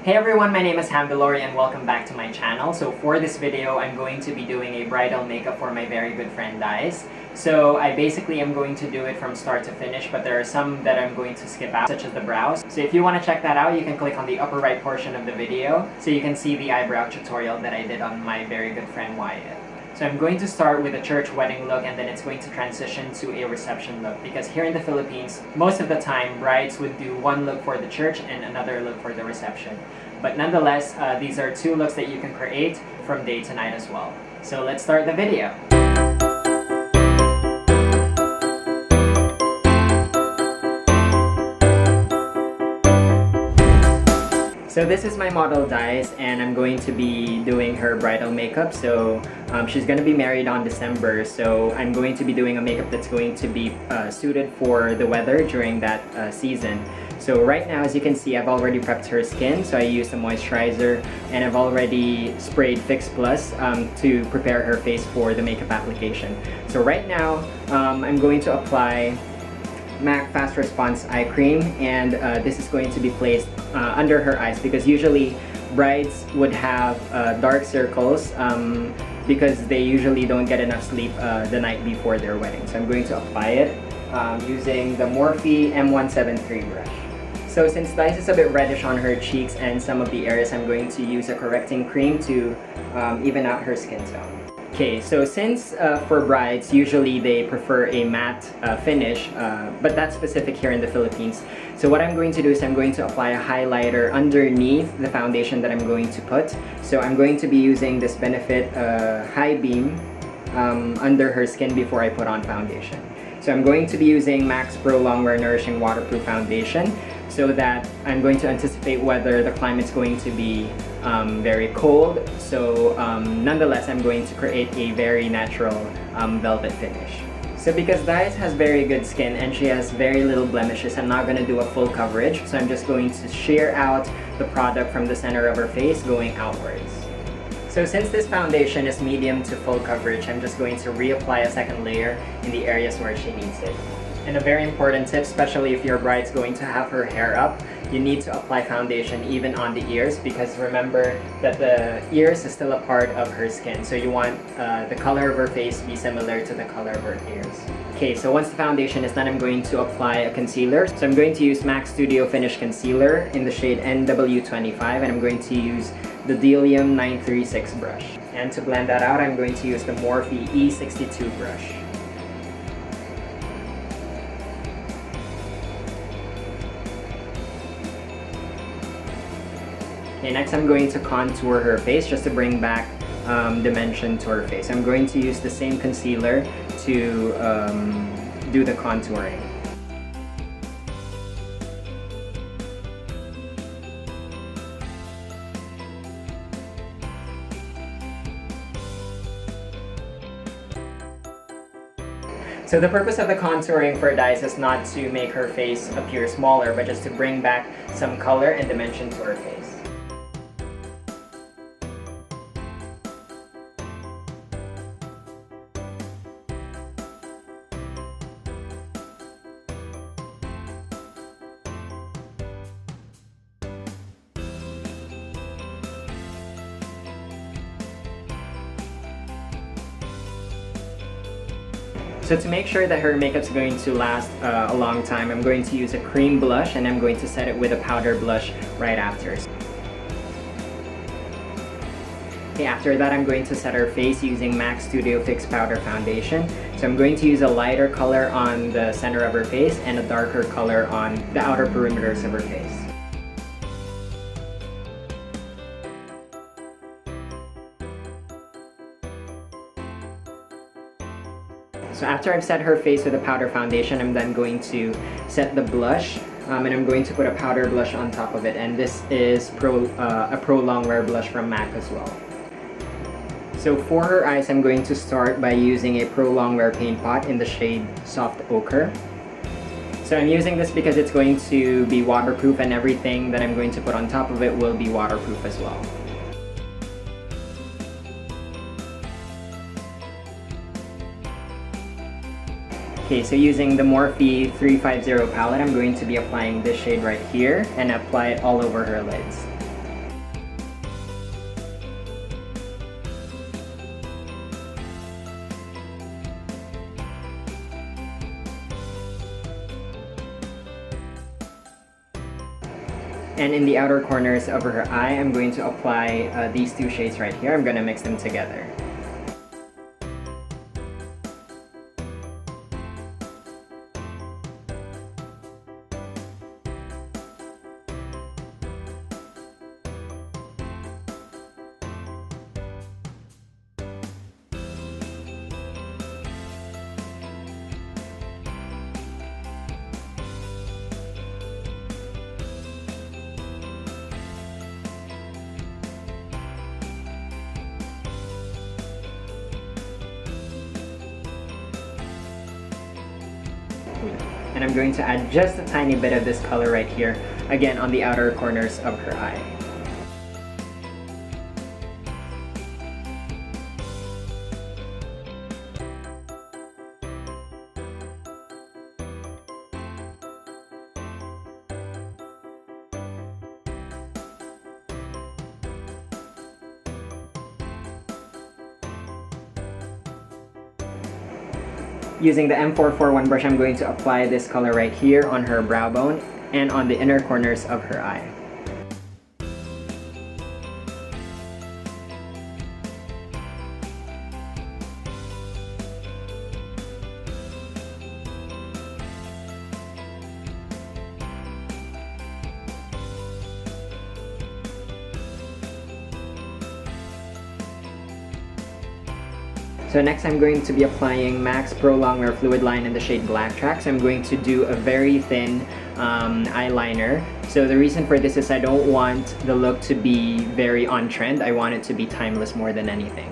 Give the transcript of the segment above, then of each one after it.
Hey everyone, my name is Hambilori and welcome back to my channel. So for this video, I'm going to be doing a bridal makeup for my very good friend Daiz. So I basically am going to do it from start to finish, but there are some that I'm going to skip out, such as the brows. So if you want to check that out, you can click on the upper right portion of the video so you can see the eyebrow tutorial that I did on my very good friend Wyatt. So I'm going to start with a church wedding look and then it's going to transition to a reception look, because here in the Philippines, most of the time, brides would do one look for the church and another look for the reception. But nonetheless, these are two looks that you can create from day to night as well. So let's start the video. So this is my model Daiz, and I'm going to be doing her bridal makeup. So she's going to be married on December, so I'm going to be doing a makeup that's going to be suited for the weather during that season. So right now, as you can see, I've already prepped her skin. So I used a moisturizer and I've already sprayed Fix Plus to prepare her face for the makeup application. So right now, I'm going to apply MAC Fast Response Eye Cream, and this is going to be placed under her eyes, because usually brides would have dark circles because they usually don't get enough sleep the night before their wedding. So I'm going to apply it using the Morphe M173 brush. So since Daiz is a bit reddish on her cheeks and some of the areas, I'm going to use a correcting cream to even out her skin tone. Okay, so since for brides, usually they prefer a matte finish, but that's specific here in the Philippines. So what I'm going to do is I'm going to apply a highlighter underneath the foundation that I'm going to put. So I'm going to be using this Benefit High Beam under her skin before I put on foundation. So I'm going to be using MAC's Prolongwear Nourishing Waterproof Foundation, so that I'm going to anticipate whether the climate's going to be very cold. So nonetheless, I'm going to create a very natural velvet finish. So because Daiz has very good skin and she has very little blemishes, I'm not going to do a full coverage. So I'm just going to shear out the product from the center of her face going outwards. So since this foundation is medium to full coverage, I'm just going to reapply a second layer in the areas where she needs it. And a very important tip, especially if your bride's going to have her hair up, you need to apply foundation even on the ears, because remember that the ears is still a part of her skin. So you want the color of her face to be similar to the color of her ears. Okay, so once the foundation is done, I'm going to apply a concealer. So I'm going to use MAC Studio Finish Concealer in the shade NW25, and I'm going to use the Bdellium 936 brush. And to blend that out, I'm going to use the Morphe E62 brush. Okay, next I'm going to contour her face just to bring back dimension to her face. I'm going to use the same concealer to do the contouring. So the purpose of the contouring for Daiz is not to make her face appear smaller, but just to bring back some color and dimension to her face. So to make sure that her makeup's going to last a long time, I'm going to use a cream blush and I'm going to set it with a powder blush right after. Okay, after that, I'm going to set her face using MAC Studio Fix Powder Foundation. So I'm going to use a lighter color on the center of her face and a darker color on the outer perimeters of her face. So after I've set her face with a powder foundation, I'm then going to set the blush, and I'm going to put a powder blush on top of it, and this is a Prolongwear blush from MAC as well. So for her eyes, I'm going to start by using a Prolongwear Paintpot in the shade Soft Ochre. So I'm using this because it's going to be waterproof, and everything that I'm going to put on top of it will be waterproof as well. Okay, so using the Morphe 350 palette, I'm going to be applying this shade right here and apply it all over her lids. And in the outer corners of her eye, I'm going to apply these two shades right here. I'm going to mix them together. And I'm going to add just a tiny bit of this color right here, again on the outer corners of her eye. Using the M441 brush, I'm going to apply this color right here on her brow bone and on the inner corners of her eye. So next I'm going to be applying MAC's Prolongwear Fluidline in the shade Blacktrack. So I'm going to do a very thin eyeliner. So the reason for this is I don't want the look to be very on trend. I want it to be timeless more than anything.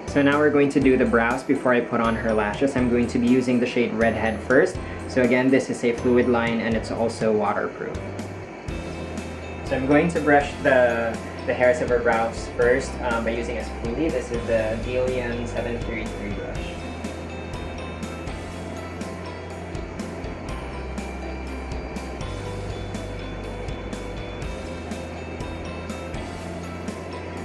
So now we're going to do the brows before I put on her lashes. I'm going to be using the shade Redhead first. So again, this is a fluid line and it's also waterproof. So I'm going to brush the hairs of her brows first by using a spoolie. This is the Bdellium 733 brush.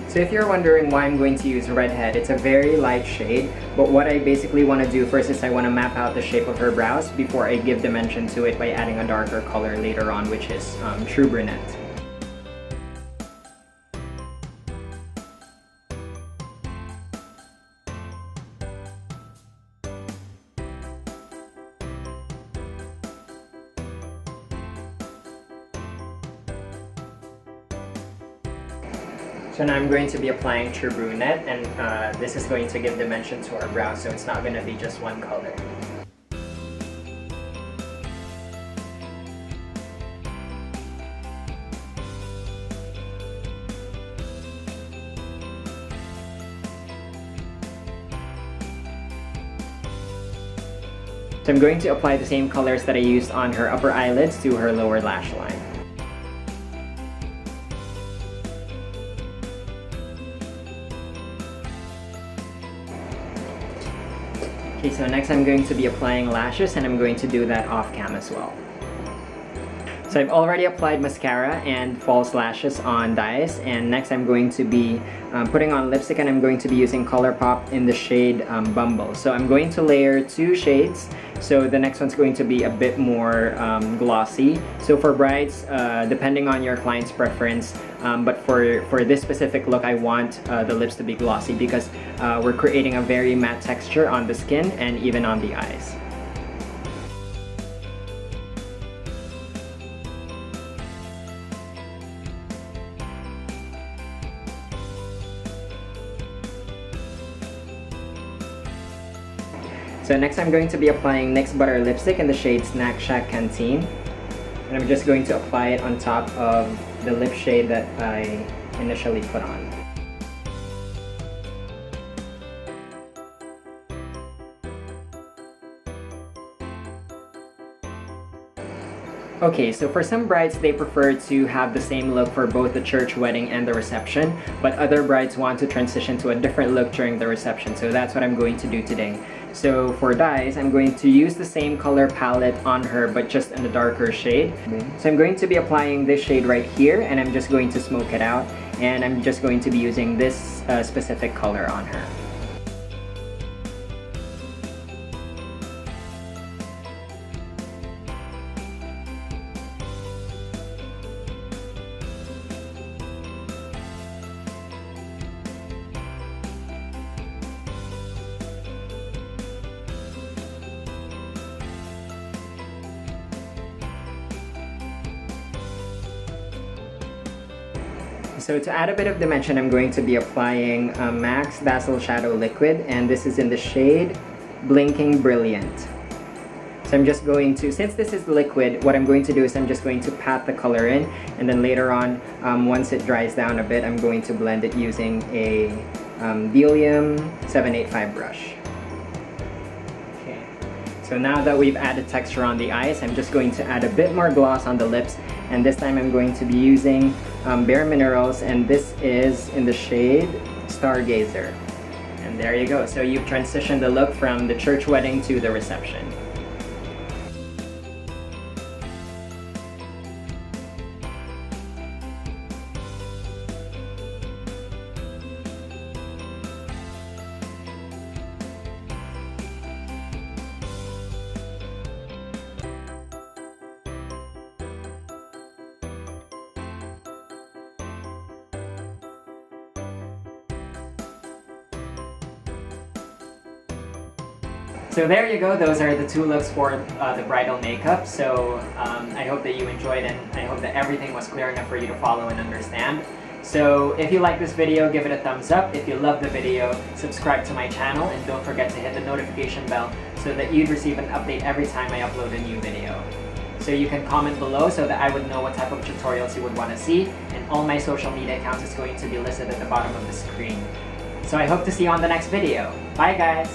So if you're wondering why I'm going to use Redhead, it's a very light shade, but what I basically want to do first is I want to map out the shape of her brows before I give dimension to it by adding a darker color later on, which is True Brunette. So now I'm going to be applying True Brunette, and this is going to give dimension to our brows, so it's not going to be just one color. So I'm going to apply the same colors that I used on her upper eyelids to her lower lash line. Okay, so next I'm going to be applying lashes, and I'm going to do that off cam as well. So I've already applied mascara and false lashes on Daiz, and next I'm going to be putting on lipstick, and I'm going to be using Colorpop in the shade Bumble. So I'm going to layer two shades, so the next one's going to be a bit more glossy. So for brides, depending on your client's preference, but for this specific look, I want the lips to be glossy because we're creating a very matte texture on the skin and even on the eyes. So next I'm going to be applying NYX Butter Lipstick in the shade Snack Shack Canteen. And I'm just going to apply it on top of the lip shade that I initially put on. Okay, so for some brides, they prefer to have the same look for both the church wedding and the reception, but other brides want to transition to a different look during the reception, so that's what I'm going to do today. So for Daiz, I'm going to use the same color palette on her, but just in a darker shade. So I'm going to be applying this shade right here, and I'm just going to smoke it out. and I'm just going to be using this specific color on her. So to add a bit of dimension, I'm going to be applying MAC's Dazzleshadow liquid, and this is in the shade Blinking Brilliant. So I'm just going to, since this is liquid, what I'm going to do is I'm just going to pat the color in, and then later on, once it dries down a bit, I'm going to blend it using a Bdellium 785 brush. Okay. So now that we've added texture on the eyes, I'm just going to add a bit more gloss on the lips, and this time I'm going to be using BareMinerals, and this is in the shade Stargazer. And there you go. So you've transitioned the look from the church wedding to the reception. So there you go, those are the two looks for the bridal makeup. So I hope that you enjoyed, and I hope that everything was clear enough for you to follow and understand. So if you like this video, give it a thumbs up. If you love the video, subscribe to my channel, and don't forget to hit the notification bell so that you'd receive an update every time I upload a new video. So you can comment below so that I would know what type of tutorials you would want to see, and all my social media accounts is going to be listed at the bottom of the screen. So I hope to see you on the next video. Bye guys!